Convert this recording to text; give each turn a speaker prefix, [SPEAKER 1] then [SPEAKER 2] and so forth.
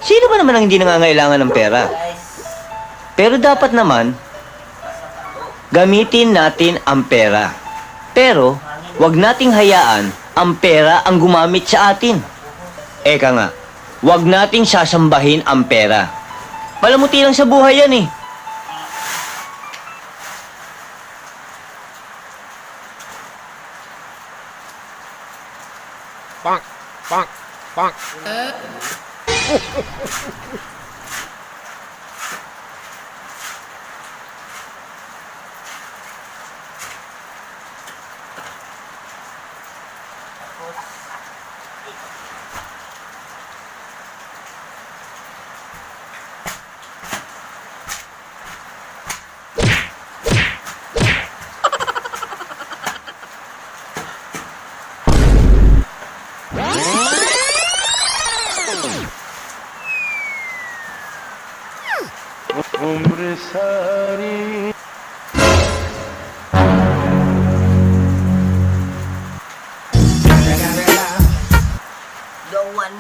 [SPEAKER 1] Sino ba naman ang hindi nangangailangan ng pera? Pero dapat naman, gamitin natin ang pera. Pero, wag nating hayaan ang pera ang gumamit sa atin. Eka nga, wag nating sasambahin ang pera. Palamuti lang sa buhay yan eh.
[SPEAKER 2] Bonk, bonk, bonk.
[SPEAKER 3] उम्र सारी
[SPEAKER 4] No one